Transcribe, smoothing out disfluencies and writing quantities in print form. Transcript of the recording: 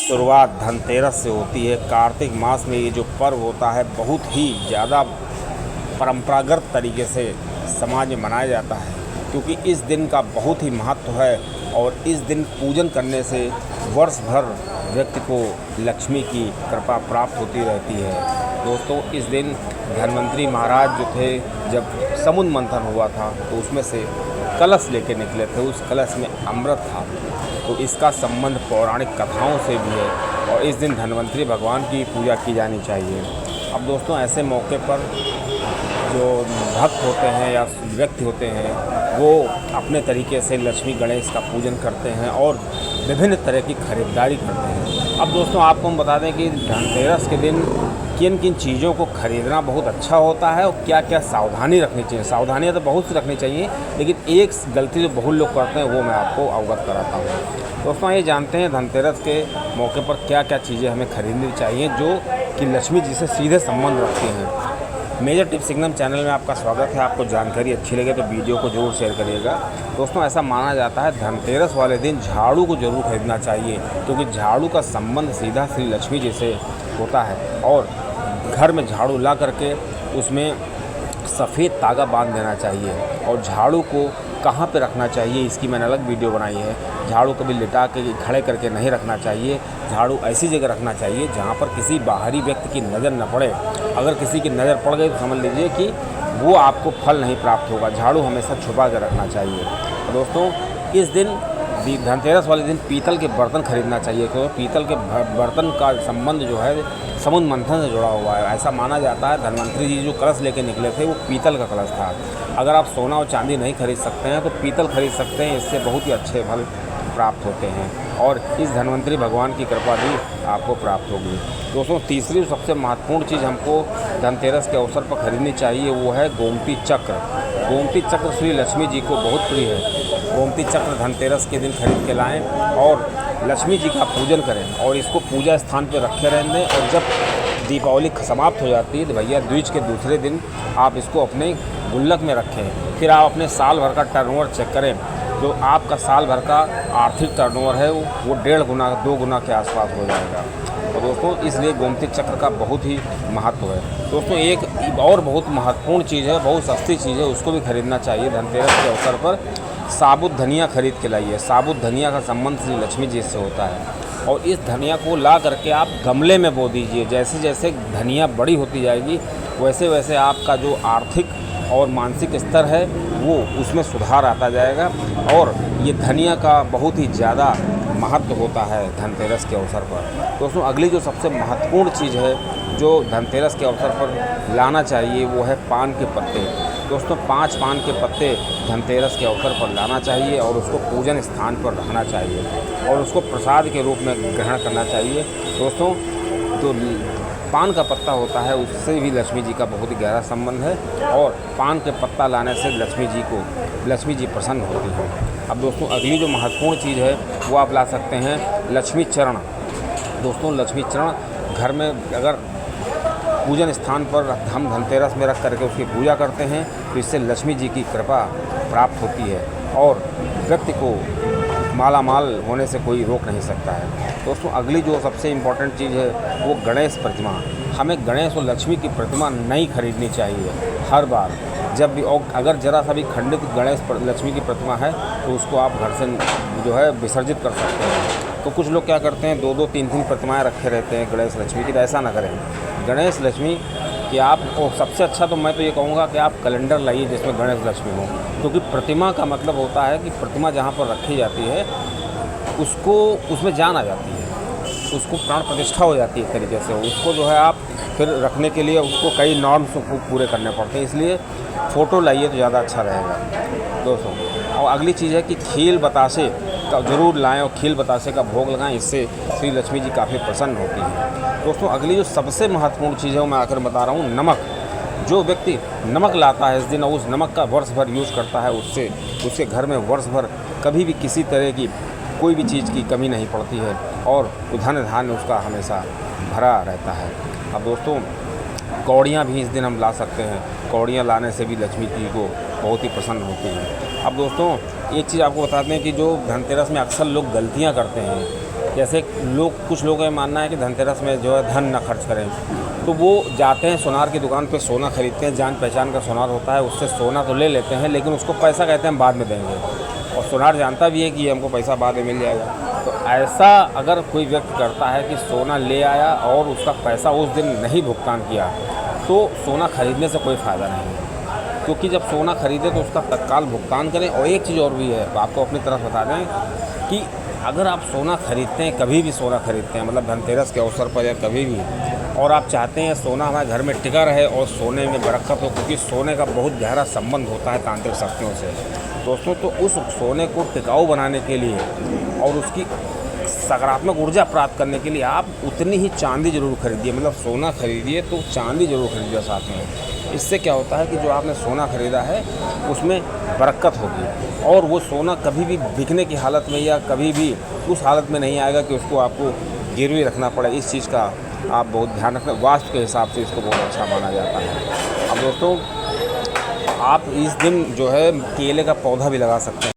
शुरुआत धनतेरस से होती है। कार्तिक मास में ये जो पर्व होता है बहुत ही ज़्यादा परंपरागत तरीके से समाज में मनाया जाता है, क्योंकि इस दिन का बहुत ही महत्व है और इस दिन पूजन करने से वर्ष भर व्यक्ति को लक्ष्मी की कृपा प्राप्त होती रहती है। दोस्तों, इस दिन धन्वंतरी महाराज जो थे, जब समुद्र मंथन हुआ था तो उसमें से कलश लेके निकले थे, उस कलश में अमृत था। तो इसका संबंध पौराणिक कथाओं से भी है और इस दिन धन्वंतरी भगवान की पूजा की जानी चाहिए। अब दोस्तों, ऐसे मौके पर जो भक्त होते हैं या व्यक्ति होते हैं वो अपने तरीके से लक्ष्मी गणेश का पूजन करते हैं और विभिन्न तरह की खरीदारी करते हैं। अब दोस्तों, आपको हम बता दें कि धनतेरस के दिन किन किन चीज़ों को खरीदना बहुत अच्छा होता है और क्या क्या सावधानी रखनी चाहिए। सावधानियाँ तो बहुत सी रखनी चाहिए, लेकिन एक गलती जो बहुत लोग करते हैं वो मैं आपको अवगत कराता हूँ। दोस्तों, ये जानते हैं धनतेरस के मौके पर क्या क्या चीज़ें हमें खरीदनी चाहिए जो कि लक्ष्मी जी से सीधे संबंध रखती हैं। मेजर टिप्स सिग्नम चैनल में आपका स्वागत है। आपको जानकारी अच्छी लगे तो वीडियो को जरूर शेयर करिएगा। दोस्तों, ऐसा माना जाता है धनतेरस वाले दिन झाड़ू को जरूर खरीदना चाहिए, क्योंकि झाड़ू का संबंध सीधा श्री लक्ष्मी जी से होता है और घर में झाड़ू ला करके उसमें सफ़ेद धागा बांध देना चाहिए। और झाड़ू को कहाँ पे रखना चाहिए इसकी मैंने अलग वीडियो बनाई है। झाड़ू कभी लिटा के खड़े करके नहीं रखना चाहिए। झाड़ू ऐसी जगह रखना चाहिए जहाँ पर किसी बाहरी व्यक्ति की नज़र न पड़े। अगर किसी की नज़र पड़ गई तो समझ लीजिए कि वो आपको फल नहीं प्राप्त होगा। झाड़ू हमेशा छुपा कर रखना चाहिए। दोस्तों, इस दिन धनतेरस वाले दिन पीतल के बर्तन खरीदना चाहिए, क्योंकि पीतल के बर्तन का संबंध जो है समुद्र मंथन से जुड़ा हुआ है। ऐसा माना जाता है धन्वंतरी जी जो कलश लेके निकले थे वो पीतल का कलश था। अगर आप सोना और चांदी नहीं खरीद सकते हैं तो पीतल खरीद सकते हैं, इससे बहुत ही अच्छे फल प्राप्त होते हैं और इस धन्वंतरी भगवान की कृपा भी आपको प्राप्त होगी। दोस्तों, तीसरी सबसे महत्वपूर्ण चीज़ हमको धनतेरस के अवसर पर खरीदनी चाहिए वो है गोमती चक्र। गोमती चक्र श्री लक्ष्मी जी को बहुत प्रिय है। गोमती चक्र धनतेरस के दिन खरीद के लाएं और लक्ष्मी जी का पूजन करें और इसको पूजा स्थान पर रखे रहने दें। और जब दीपावली समाप्त हो जाती है तो भैया द्विज के दूसरे दिन आप इसको अपने गुल्लक में रखें। फिर आप अपने साल भर का टर्नओवर चेक करें। जो आपका साल भर का आर्थिक टर्नओवर है वो 1.5 गुना 2 गुना के आसपास हो जाएगा। और दोस्तों, इसलिए गोमती चक्र का बहुत ही महत्व है। दोस्तों, एक और बहुत महत्वपूर्ण चीज़ है, बहुत सस्ती चीज़ है, उसको भी खरीदना चाहिए धनतेरस के अवसर पर। साबुत धनिया खरीद के लाइए। साबुत धनिया का संबंध श्री लक्ष्मी जी से होता है और इस धनिया को ला करके आप गमले में बो दीजिए। जैसे जैसे धनिया बड़ी होती जाएगी वैसे वैसे आपका जो आर्थिक और मानसिक स्तर है वो उसमें सुधार आता जाएगा। और ये धनिया का बहुत ही ज़्यादा महत्व होता है धनतेरस के अवसर पर। दोस्तों, अगली जो सबसे महत्वपूर्ण चीज़ है जो धनतेरस के अवसर पर लाना चाहिए वो है पान के पत्ते। दोस्तों, 5 पान के पत्ते धनतेरस के अवसर पर लाना चाहिए और उसको पूजन स्थान पर रखना चाहिए और उसको प्रसाद के रूप में ग्रहण करना चाहिए। दोस्तों, तो पान का पत्ता होता है उससे भी लक्ष्मी जी का बहुत ही गहरा संबंध है और पान के पत्ता लाने से लक्ष्मी जी प्रसन्न होती हैं। अब दोस्तों, अगली जो महत्वपूर्ण चीज़ है वो आप ला सकते हैं लक्ष्मी चरण। दोस्तों, लक्ष्मी चरण घर में अगर पूजन स्थान पर हम धनतेरस में रख करके उसकी पूजा करते हैं तो इससे लक्ष्मी जी की कृपा प्राप्त होती है और व्यक्ति को माला माल होने से कोई रोक नहीं सकता है। दोस्तों, अगली जो सबसे इम्पोर्टेंट चीज़ है वो गणेश प्रतिमा। हमें गणेश और लक्ष्मी की प्रतिमा नहीं खरीदनी चाहिए हर बार। जब भी और अगर ज़रा सा भी खंडित गणेश लक्ष्मी की प्रतिमा है तो उसको आप घर से जो है विसर्जित कर सकते हैं। तो कुछ लोग क्या करते हैं 2-2 3-3 प्रतिमाएँ रखे रहते हैं गणेश लक्ष्मी की। तो ऐसा ना करें। गणेश लक्ष्मी कि आप और सबसे अच्छा तो मैं तो ये कहूँगा कि आप कैलेंडर लाइए जिसमें गणेश लक्ष्मी हो, क्योंकि प्रतिमा का मतलब होता है कि प्रतिमा जहाँ पर रखी जाती है उसको उसमें जान आ जाती है, उसको प्राण प्रतिष्ठा हो जाती है एक तरीके से। उसको जो है आप फिर रखने के लिए उसको कई नॉर्म्स पूरे करने पड़ते हैं, इसलिए फ़ोटो लाइए तो ज़्यादा अच्छा रहेगा दोस्तों। और अगली चीज़ है कि खील बतासे का ज़रूर लाएं और खील बतासे का भोग लगाएं, इससे श्री लक्ष्मी जी काफ़ी प्रसन्न होती हैं। दोस्तों, अगली जो सबसे महत्वपूर्ण चीज़ है वो मैं आकर बता रहा हूँ, नमक। जो व्यक्ति नमक लाता है इस दिन और उस नमक का वर्ष भर यूज़ करता है उससे उसके घर में वर्ष भर कभी भी किसी तरह की कोई भी चीज़ की कमी नहीं पड़ती है और धन धान्य उसका हमेशा भरा रहता है। अब दोस्तों, कौड़ियाँ भी इस दिन हम ला सकते हैं। कौड़ियाँ लाने से भी लक्ष्मी जी को बहुत ही प्रसन्न होती हैं। अब दोस्तों, एक चीज़ आपको बताते हैं कि जो धनतेरस में अक्सर लोग गलतियाँ करते हैं जैसे कुछ लोगों का मानना है कि धनतेरस में जो है धन न खर्च करें, तो वो जाते हैं सोनार की दुकान पे सोना खरीदते हैं। जान पहचान का सोनार होता है, उससे सोना तो ले लेते हैं, लेकिन उसको पैसा कहते हैं बाद में देंगे, और सोनार जानता भी है कि हमको पैसा बाद में मिल जाएगा। तो ऐसा अगर कोई व्यक्ति करता है कि सोना ले आया और उसका पैसा उस दिन नहीं भुगतान किया, तो सोना खरीदने से कोई फ़ायदा नहीं है। क्योंकि जब सोना खरीदे तो उसका तत्काल भुगतान करें। और एक चीज़ और भी है, आपको अपनी तरफ बता दें कि अगर आप सोना खरीदते हैं, कभी भी सोना खरीदते हैं, मतलब धनतेरस के अवसर पर या कभी भी, और आप चाहते हैं सोना हमारे घर में टिका रहे और सोने में बरकत हो, क्योंकि सोने का बहुत गहरा संबंध होता है तांत्रिक शक्तियों से दोस्तों, तो उस सोने को टिकाऊ बनाने के लिए और उसकी सकारात्मक ऊर्जा प्राप्त करने के लिए आप उतनी ही चांदी ज़रूर खरीदिए। मतलब सोना खरीदिए तो चांदी ज़रूर खरीदिए साथ में। इससे क्या होता है कि जो आपने सोना खरीदा है उसमें बरकत होगी, और वो सोना कभी भी बिकने की हालत में या कभी भी उस हालत में नहीं आएगा कि उसको आपको गिरवी रखना पड़े। इस चीज़ का आप बहुत ध्यान रखना। वास्तु के हिसाब से इसको बहुत अच्छा माना जाता है। अब दोस्तों, आप इस दिन जो है केले का पौधा भी लगा सकते हैं।